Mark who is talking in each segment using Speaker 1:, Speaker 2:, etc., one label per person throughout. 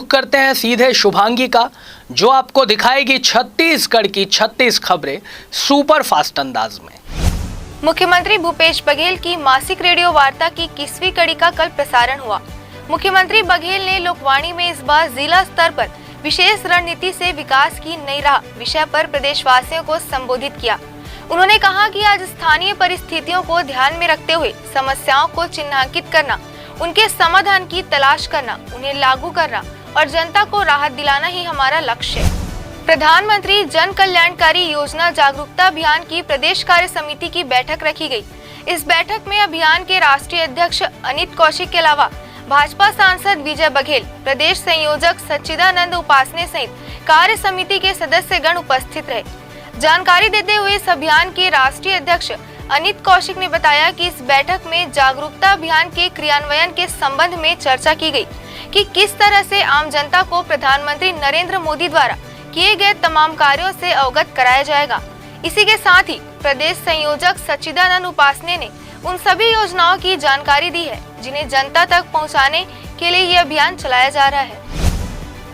Speaker 1: करते हैं सीधे शुभांगी का, जो आपको दिखाएगी छत्तीसगढ़ की 36 खबरें सुपर फास्ट अंदाज में।
Speaker 2: मुख्यमंत्री भूपेश बघेल की मासिक रेडियो वार्ता की 21वीं कड़ी का कल प्रसारण हुआ। मुख्यमंत्री बघेल ने लोकवाणी में इस बार जिला स्तर पर विशेष रणनीति से विकास की नई राह विषय पर प्रदेशवासियों को संबोधित किया। उन्होंने कहा कि आज स्थानीय परिस्थितियों को ध्यान में रखते हुए समस्याओं को चिन्हांकित करना, उनके समाधान की तलाश करना, उन्हें लागू करना और जनता को राहत दिलाना ही हमारा लक्ष्य है। प्रधानमंत्री जन कल्याणकारी योजना जागरूकता अभियान की प्रदेश कार्य समिति की बैठक रखी गई। इस बैठक में अभियान के राष्ट्रीय अध्यक्ष अनित कौशिक के अलावा भाजपा सांसद विजय बघेल, प्रदेश संयोजक सच्चिदानंद उपासने सहित कार्य समिति के सदस्यगण उपस्थित रहे। जानकारी देते हुए इस अभियान के राष्ट्रीय अध्यक्ष अनित कौशिक ने बताया कि इस बैठक में जागरूकता अभियान के क्रियान्वयन के संबंध में चर्चा की गई कि किस तरह से आम जनता को प्रधानमंत्री नरेंद्र मोदी द्वारा किए गए तमाम कार्यों से अवगत कराया जाएगा। इसी के साथ ही प्रदेश संयोजक सच्चिदानंद उपासने ने उन सभी योजनाओं की जानकारी दी है जिन्हें जनता तक पहुंचाने के लिए ये अभियान चलाया जा रहा है।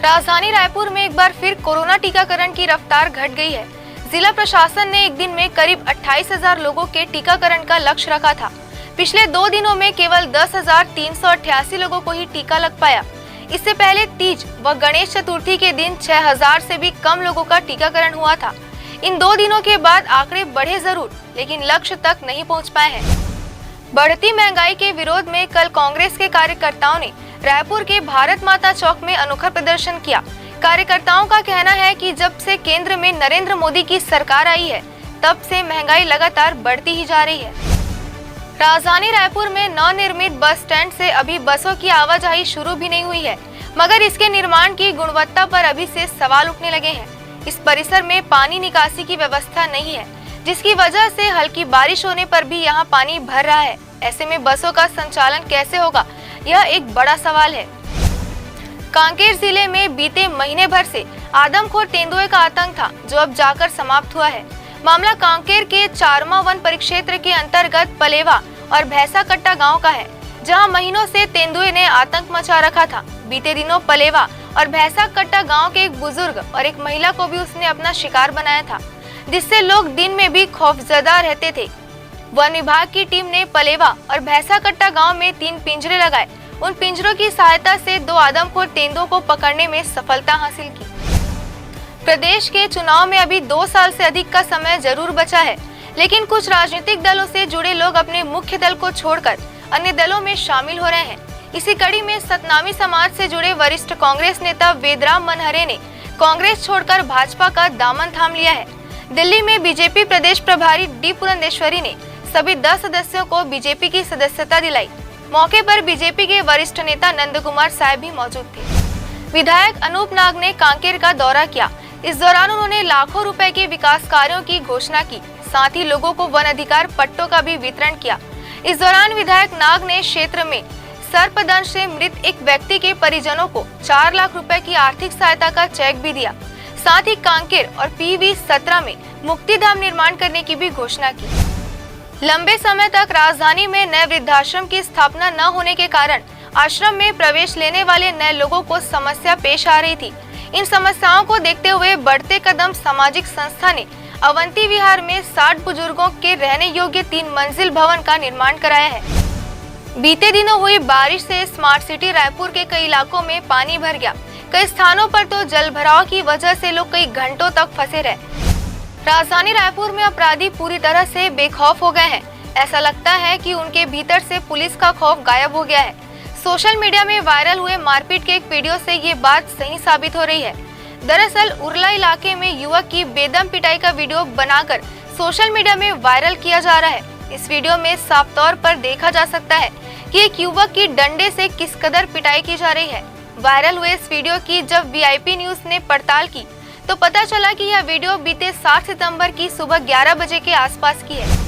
Speaker 2: राजधानी रायपुर में एक बार फिर कोरोना टीकाकरण की रफ्तार घट गई है। जिला प्रशासन ने एक दिन में करीब 28,000 लोगों के टीकाकरण का लक्ष्य रखा था। पिछले 2 दिनों में केवल 10,388 लोगों को ही टीका लग पाया। इससे पहले तीज व गणेश चतुर्थी के दिन 6,000 से भी कम लोगों का टीकाकरण हुआ था। इन 2 दिनों के बाद आंकड़े बढ़े जरूर, लेकिन लक्ष्य तक नहीं पहुंच पाए हैं। बढ़ती महंगाई के विरोध में कल कांग्रेस के कार्यकर्ताओं ने रायपुर के भारत माता चौक में अनोखा प्रदर्शन किया। कार्यकर्ताओं का कहना है कि जब से केंद्र में नरेंद्र मोदी की सरकार आई है, तब से महंगाई लगातार बढ़ती ही जा रही है। राजधानी रायपुर में नवनिर्मित बस स्टैंड से अभी बसों की आवाजाही शुरू भी नहीं हुई है, मगर इसके निर्माण की गुणवत्ता पर अभी से सवाल उठने लगे हैं। इस परिसर में पानी निकासी की व्यवस्था नहीं है, जिसकी वजह से हल्की बारिश होने पर भी यहाँ पानी भर रहा है। ऐसे में बसों का संचालन कैसे होगा, यह एक बड़ा सवाल है। कांकेर जिले में बीते महीने भर से आदमखोर तेंदुए का आतंक था, जो अब जाकर समाप्त हुआ है। मामला कांकेर के चारमा वन परिक्षेत्र के अंतर्गत पलेवा और भैंसा कट्टा गांव का है, जहां महीनों से तेंदुए ने आतंक मचा रखा था। बीते दिनों पलेवा और भैंसा कट्टा गांव के एक बुजुर्ग और एक महिला को भी उसने अपना शिकार बनाया था, जिससे लोग दिन में भी खौफजदा रहते थे। वन विभाग की टीम ने पलेवा और भैंसा कट्टा गाँव में 3 पिंजरे लगाए। उन पिंजरों की सहायता से 2 आदमखोर तेंदुओं को पकड़ने में सफलता हासिल की। प्रदेश के चुनाव में अभी 2 साल से अधिक का समय जरूर बचा है, लेकिन कुछ राजनीतिक दलों से जुड़े लोग अपने मुख्य दल को छोड़कर अन्य दलों में शामिल हो रहे हैं। इसी कड़ी में सतनामी समाज से जुड़े वरिष्ठ कांग्रेस नेता वेदराम मनहरे ने कांग्रेस छोड़कर भाजपा का दामन थाम लिया है। दिल्ली में बीजेपी प्रदेश प्रभारी डी पुरंदेश्वरी ने सभी 10 सदस्यों को बीजेपी की सदस्यता दिलाई। मौके पर बीजेपी के वरिष्ठ नेता नंद कुमार साहब भी मौजूद थे। विधायक अनूप नाग ने कांकेर का दौरा किया। इस दौरान उन्होंने लाखों रुपए के विकास कार्यों की घोषणा की, साथ ही लोगों को वन अधिकार पट्टों का भी वितरण किया। इस दौरान विधायक नाग ने क्षेत्र में सर्पदंश से मृत एक व्यक्ति के परिजनों को 4 लाख रुपए की आर्थिक सहायता का चेक भी दिया। साथ ही कांकेर और PV-17 में मुक्तिधाम निर्माण करने की भी घोषणा की। लंबे समय तक राजधानी में नए वृद्धाश्रम की स्थापना न होने के कारण आश्रम में प्रवेश लेने वाले नए लोगों को समस्या पेश आ रही थी। इन समस्याओं को देखते हुए बढ़ते कदम सामाजिक संस्था ने अवंती विहार में 60 बुजुर्गों के रहने योग्य 3 मंजिल भवन का निर्माण कराया है। बीते दिनों हुई बारिश से स्मार्ट सिटी रायपुर के कई इलाकों में पानी भर गया। कई स्थानों पर तो जल भराव की वजह से लोग कई घंटों तक फंसे रहे। राजधानी रायपुर में अपराधी पूरी तरह से बेखौफ हो गए हैं। ऐसा लगता है कि उनके भीतर से पुलिस का खौफ गायब हो गया है। सोशल मीडिया में वायरल हुए मारपीट के एक वीडियो से ये बात सही साबित हो रही है। दरअसल उरला इलाके में युवक की बेदम पिटाई का वीडियो बनाकर सोशल मीडिया में वायरल किया जा रहा है। इस वीडियो में साफ तौर पर देखा जा सकता है कि एक युवक की डंडे से किस कदर पिटाई की जा रही है। वायरल हुए इस वीडियो की जब VIP न्यूज ने पड़ताल की तो पता चला कि यह वीडियो बीते 7 सितंबर की सुबह 11 बजे के आसपास की है।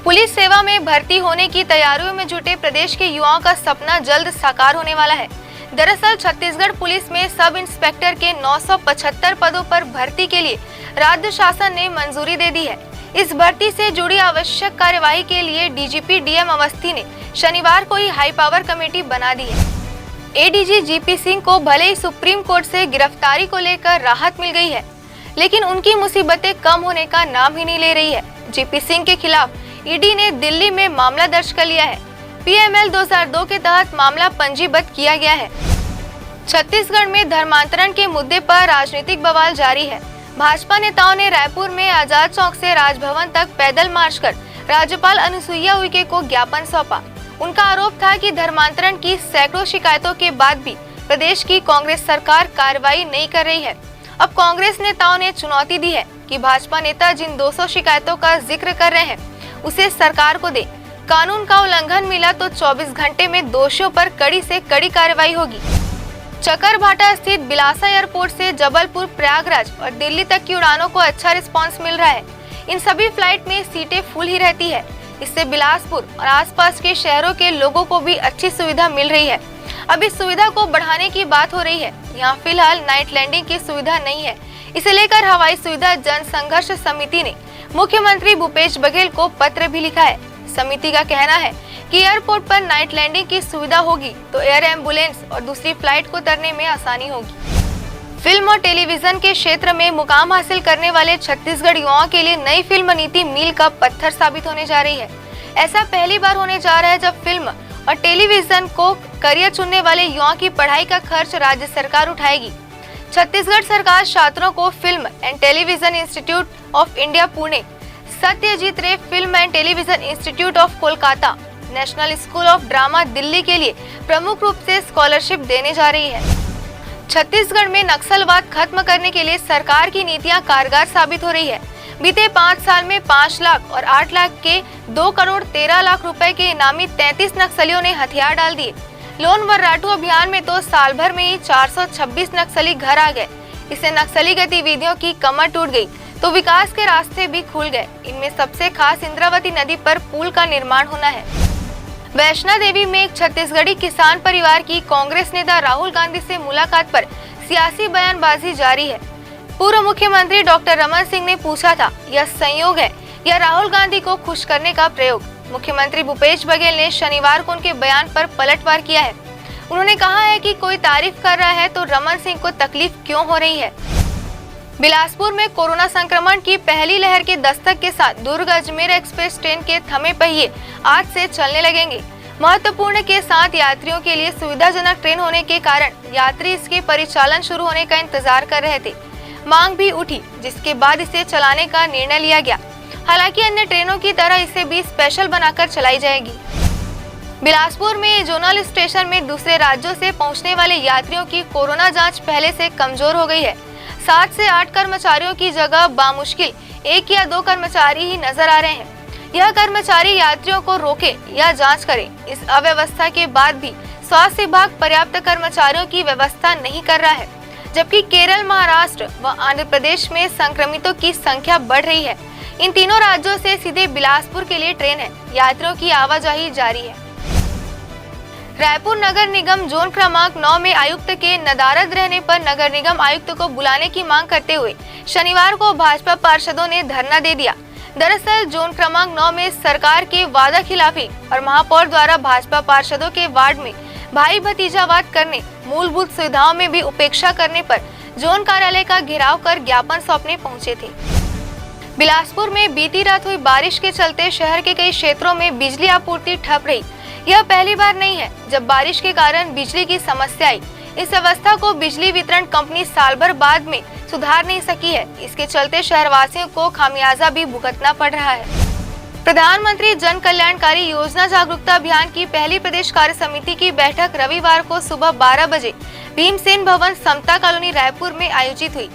Speaker 2: पुलिस सेवा में भर्ती होने की तैयारियों में जुटे प्रदेश के युवाओं का सपना जल्द साकार होने वाला है। दरअसल छत्तीसगढ़ पुलिस में सब इंस्पेक्टर के 975 पदों पर भर्ती के लिए राज्य शासन ने मंजूरी दे दी है। इस भर्ती से जुड़ी आवश्यक कार्यवाही के लिए DGP DM अवस्थी ने शनिवार को ही हाई पावर कमेटी बना दी है। एडीजी जीपी सिंह को भले ही सुप्रीम कोर्ट से गिरफ्तारी को लेकर राहत मिल गई है, लेकिन उनकी मुसीबतें कम होने का नाम ही नहीं ले रही है। जीपी सिंह के खिलाफ ईडी ने दिल्ली में मामला दर्ज कर लिया है। पीएमएल 2002 के तहत मामला पंजीबद्ध किया गया है। छत्तीसगढ़ में धर्मांतरण के मुद्दे पर राजनीतिक बवाल जारी है। भाजपा नेताओं ने रायपुर में आजाद चौक से राजभवन तक पैदल मार्च कर राज्यपाल अनुसुईया उइके को ज्ञापन सौंपा। उनका आरोप था कि धर्मांतरण की सैकड़ों शिकायतों के बाद भी प्रदेश की कांग्रेस सरकार कार्रवाई नहीं कर रही है। अब कांग्रेस नेताओं ने चुनौती दी है कि भाजपा नेता जिन 200 शिकायतों का जिक्र कर रहे हैं उसे सरकार को दे। कानून का उल्लंघन मिला तो 24 घंटे में दोषियों पर कड़ी से कड़ी कार्रवाई होगी। चकरभाटा स्थित बिलासा एयरपोर्ट से जबलपुर, प्रयागराज और दिल्ली तक की उड़ानों को अच्छा रिस्पांस मिल रहा है। इन सभी फ्लाइट में सीटें फुल ही रहती है। इससे बिलासपुर और आसपास के शहरों के लोगों को भी अच्छी सुविधा मिल रही है। अब इस सुविधा को बढ़ाने की बात हो रही है। यहाँ फिलहाल नाइट लैंडिंग की सुविधा नहीं है। इसे लेकर हवाई सुविधा जन संघर्ष समिति ने मुख्यमंत्री भूपेश बघेल को पत्र भी लिखा है। समिति का कहना है कि एयरपोर्ट पर नाइट लैंडिंग की सुविधा होगी तो एयर एम्बुलेंस और दूसरी फ्लाइट को उतरने में आसानी होगी। फिल्म और टेलीविजन के क्षेत्र में मुकाम हासिल करने वाले छत्तीसगढ़ युवाओं के लिए नई फिल्म नीति मील का पत्थर साबित होने जा रही है। ऐसा पहली बार होने जा रहा है जब फिल्म और टेलीविजन को करियर चुनने वाले युवाओं की पढ़ाई का खर्च राज्य सरकार उठाएगी। छत्तीसगढ़ सरकार छात्रों को film and television institute of India Pune, Satyajit Ray film and television institute of Kolkata, national school of drama Delhi के लिए प्रमुख रूप से स्कॉलरशिप देने जा रही है। छत्तीसगढ़ में नक्सलवाद खत्म करने के लिए सरकार की नीतियां कारगर साबित हो रही है। बीते 5 साल में 5 लाख और 8 लाख के 2 करोड़ 13 लाख रुपए के इनामी 33 नक्सलियों ने हथियार डाल दिए। लोन वर्राटू अभियान में तो साल भर में ही 426 नक्सली घर आ गए। इससे नक्सली गतिविधियों की कमर टूट गई तो विकास के रास्ते भी खुल गए। इनमें सबसे खास इंद्रावती नदी पर पुल का निर्माण होना है। वैष्णो देवी में एक छत्तीसगढ़ी किसान परिवार की कांग्रेस नेता राहुल गांधी से मुलाकात पर सियासी बयानबाजी जारी है। पूर्व मुख्यमंत्री डॉक्टर रमन सिंह ने पूछा था, यह संयोग है या राहुल गांधी को खुश करने का प्रयोग? मुख्यमंत्री भूपेश बघेल ने शनिवार को उनके बयान पर पलटवार किया है। उन्होंने कहा है कि कोई तारीफ कर रहा है तो रमन सिंह को तकलीफ क्यों हो रही है। बिलासपुर में कोरोना संक्रमण की पहली लहर के दस्तक के साथ दुर्ग अजमेर एक्सप्रेस ट्रेन के थमे पहिए आज से चलने लगेंगे। महत्वपूर्ण के साथ यात्रियों के लिए सुविधाजनक ट्रेन होने के कारण यात्री इसके परिचालन शुरू होने का इंतजार कर रहे थे। मांग भी उठी, जिसके बाद इसे चलाने का निर्णय लिया गया। हालांकि अन्य ट्रेनों की तरह इसे भी स्पेशल बनाकर चलाई जाएगी। बिलासपुर में जोनल स्टेशन में दूसरे राज्यों से पहुंचने वाले यात्रियों की कोरोना जांच पहले से कमजोर हो गई है। 7 से 8 कर्मचारियों की जगह बामुश्किल 1 या 2 कर्मचारी ही नजर आ रहे हैं। यह कर्मचारी यात्रियों को रोके या जांच करें। इस अव्यवस्था के बाद भी स्वास्थ्य विभाग पर्याप्त कर्मचारियों की व्यवस्था नहीं कर रहा है, जबकि केरल, महाराष्ट्र व आंध्र प्रदेश में संक्रमितों की संख्या बढ़ रही है। इन तीनों राज्यों से सीधे बिलासपुर के लिए ट्रेन है। यात्रियों की आवाजाही जारी है। रायपुर नगर निगम जोन क्रमांक 9 में आयुक्त के नदारद रहने पर नगर निगम आयुक्त को बुलाने की मांग करते हुए शनिवार को भाजपा पार्षदों ने धरना दे दिया। दरअसल जोन क्रमांक 9 में सरकार के वादा खिलाफी और महापौर द्वारा भाजपा पार्षदों के वार्ड में भाई भतीजावाद करने, मूलभूत सुविधाओं में भी उपेक्षा करने पर जोन कार्यालय का घेराव कर ज्ञापन सौंपने पहुंचे थे। बिलासपुर में बीती रात हुई बारिश के चलते शहर के कई क्षेत्रों में बिजली आपूर्ति ठप रही। यह पहली बार नहीं है जब बारिश के कारण बिजली की समस्या आई। इस अवस्था को बिजली वितरण कंपनी साल भर बाद में सुधार नहीं सकी है। इसके चलते शहरवासियों को खामियाजा भी भुगतना पड़ रहा है। प्रधानमंत्री जन कल्याणकारी योजना जागरूकता अभियान की पहली प्रदेश कार्य समिति की बैठक रविवार को सुबह 12 बजे भीमसेन भवन, समता कॉलोनी, रायपुर में आयोजित हुई।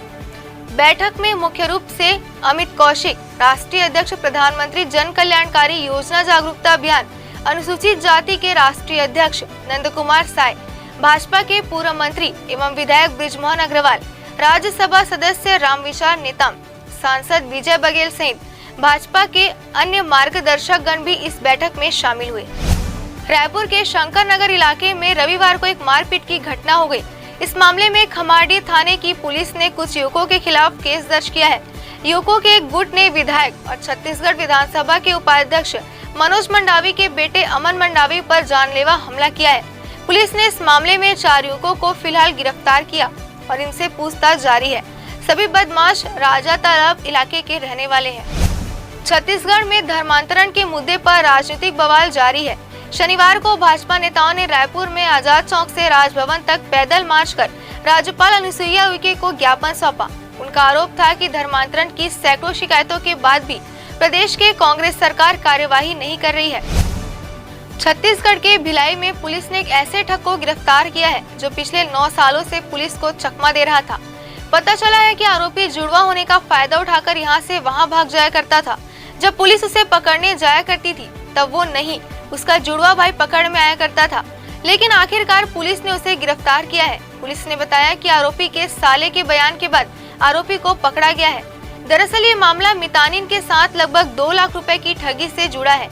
Speaker 2: बैठक में मुख्य रूप से अमित कौशिक, राष्ट्रीय अध्यक्ष, प्रधानमंत्री जन कल्याणकारी योजना जागरूकता अभियान अनुसूचित जाति के राष्ट्रीय अध्यक्ष नंद कुमार साय, भाजपा के पूर्व मंत्री एवं विधायक बृजमोहन अग्रवाल, राज्यसभा सदस्य रामविचार नेताम, सांसद विजय बघेल सहित भाजपा के अन्य मार्गदर्शक गण भी इस बैठक में शामिल हुए। रायपुर के शंकर नगर इलाके में रविवार को एक मारपीट की घटना हो गई। इस मामले में खमाड़ी थाने की पुलिस ने कुछ युवकों के खिलाफ केस दर्ज किया है। युवकों के एक गुट ने विधायक और छत्तीसगढ़ विधानसभा के उपाध्यक्ष मनोज मंडावी के बेटे अमन मंडावी पर जानलेवा हमला किया है। पुलिस ने इस मामले में 4 युवकों को फिलहाल गिरफ्तार किया और इनसे पूछताछ जारी है। सभी बदमाश राजा तालाब इलाके के रहने वाले हैं। छत्तीसगढ़ में धर्मांतरण के मुद्दे पर राजनीतिक बवाल जारी है। शनिवार को भाजपा नेताओं ने रायपुर में आजाद चौक से राजभवन तक पैदल मार्च कर राज्यपाल अनुसुईया उइके को ज्ञापन सौंपा। उनका आरोप था कि धर्मांतरण की सैकड़ों शिकायतों के बाद भी प्रदेश के कांग्रेस सरकार कार्यवाही नहीं कर रही है। छत्तीसगढ़ के भिलाई में पुलिस ने एक ऐसे ठग को गिरफ्तार किया है जो पिछले 9 सालों से पुलिस को चकमा दे रहा था। पता चला है कि आरोपी जुड़वा होने का फायदा उठाकर यहां से वहां भाग जाया करता था। जब पुलिस उसे पकड़ने जाया करती थी तब वो नहीं, उसका जुड़वा भाई पकड़ में आया करता था। लेकिन आखिरकार पुलिस ने उसे गिरफ्तार किया है। पुलिस ने बताया कि आरोपी के साले के बयान के बाद आरोपी को पकड़ा गया है। दरअसल ये मामला मितानिन के साथ लगभग 2 लाख रुपए की ठगी से जुड़ा है।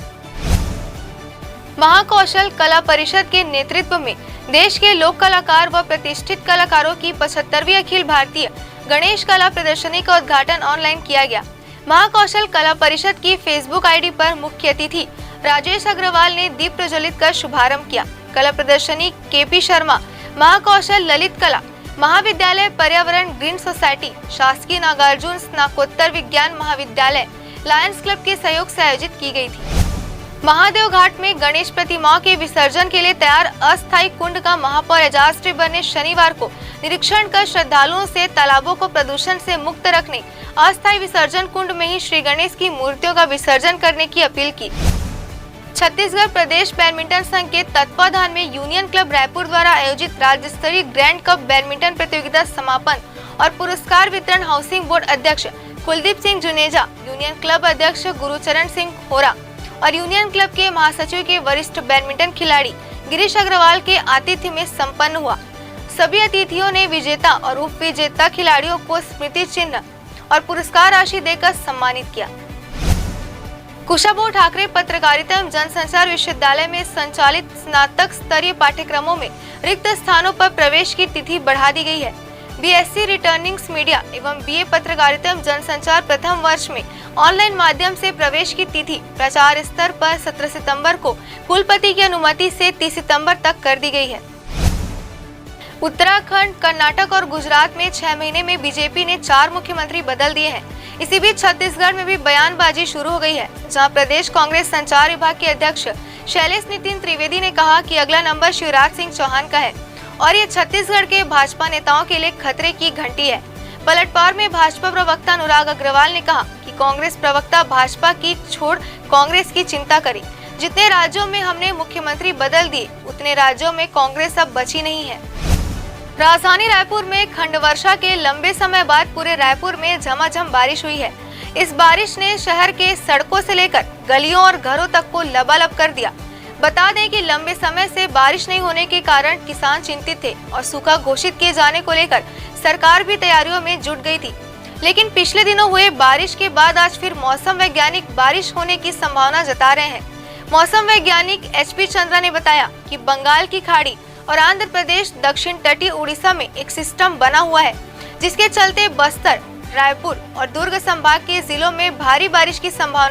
Speaker 2: महाकौशल कला परिषद के नेतृत्व में देश के लोक कलाकार व प्रतिष्ठित कलाकारों की 75वीं अखिल भारतीय गणेश कला प्रदर्शनी का उद्घाटन ऑनलाइन किया गया। महाकौशल कला परिषद की फेसबुक आईडी पर मुख्य अतिथि राजेश अग्रवाल ने दीप प्रज्वलित कर शुभारंभ किया। कला प्रदर्शनी केपी शर्मा महाकौशल ललित कला महाविद्यालय पर्यावरण ग्रीन सोसाइटी शासकीय नागार्जुन स्नातकोत्तर विज्ञान महाविद्यालय लायंस क्लब के सहयोग से आयोजित की गई थी। महादेव घाट में गणेश प्रतिमाओं के विसर्जन के लिए तैयार अस्थायी कुंड का महापौर एजाज टिब्बर ने शनिवार को निरीक्षण कर श्रद्धालुओं से तालाबों को प्रदूषण से मुक्त रखने, अस्थायी विसर्जन कुंड में ही श्री गणेश की मूर्तियों का विसर्जन करने की अपील की। छत्तीसगढ़ प्रदेश बैडमिंटन संघ के तत्वाधान में यूनियन क्लब रायपुर द्वारा आयोजित राज्य स्तरीय ग्रैंड कप बैडमिंटन प्रतियोगिता समापन और पुरस्कार वितरण हाउसिंग बोर्ड अध्यक्ष कुलदीप सिंह जुनेजा, यूनियन क्लब अध्यक्ष गुरुचरण सिंह होरा और यूनियन क्लब के महासचिव के वरिष्ठ बैडमिंटन खिलाड़ी गिरीश अग्रवाल के आतिथ्य में संपन्न हुआ। सभी अतिथियों ने विजेता और उप विजेता खिलाड़ियों को स्मृति चिन्ह और पुरस्कार राशि देकर सम्मानित किया। कुशाभाऊ ठाकरे पत्रकारिता एवं जनसंचार विश्वविद्यालय में संचालित स्नातक स्तरीय पाठ्यक्रमों में रिक्त स्थानों पर प्रवेश की तिथि बढ़ा दी गई है। बीएससी रिटर्निंग मीडिया एवं बीए पत्रकारिता एवं जनसंचार प्रथम वर्ष में ऑनलाइन माध्यम से प्रवेश की तिथि प्रचार स्तर पर 17 सितंबर को कुलपति की अनुमति से 30 सितंबर तक कर दी गई है। उत्तराखंड, कर्नाटक और गुजरात में 6 महीने में बीजेपी ने 4 मुख्यमंत्री बदल दिए हैं। इसी बीच छत्तीसगढ़ में भी बयानबाजी शुरू हो गई है, जहां प्रदेश कांग्रेस संचार विभाग के अध्यक्ष शैलेश नितिन त्रिवेदी ने कहा कि अगला नंबर शिवराज सिंह चौहान का है और ये छत्तीसगढ़ के भाजपा नेताओं के लिए खतरे की घंटी है। पलटवार में भाजपा प्रवक्ता अनुराग अग्रवाल ने कहा कि कांग्रेस प्रवक्ता भाजपा की छोड़ कांग्रेस की चिंता करे। जितने राज्यों में हमने मुख्यमंत्री बदल दिए उतने राज्यों में कांग्रेस अब बची नहीं है। राजधानी रायपुर में खंड वर्षा के लंबे समय बाद पूरे रायपुर में झमाझम बारिश हुई है। इस बारिश ने शहर के सड़कों से लेकर गलियों और घरों तक को लबालब कर दिया। बता दें कि लंबे समय से बारिश नहीं होने के कारण किसान चिंतित थे और सूखा घोषित किए जाने को लेकर सरकार भी तैयारियों में जुट गई थी। लेकिन पिछले दिनों हुए बारिश के बाद आज फिर मौसम वैज्ञानिक बारिश होने की संभावना जता रहे हैं। मौसम वैज्ञानिक एचपी चंद्रा ने बताया कि बंगाल की खाड़ी और आंध्र प्रदेश दक्षिण तटीय उड़ीसा में एक सिस्टम बना हुआ है, जिसके चलते बस्तर, रायपुर और दुर्ग संभाग के जिलों में भारी बारिश की संभावना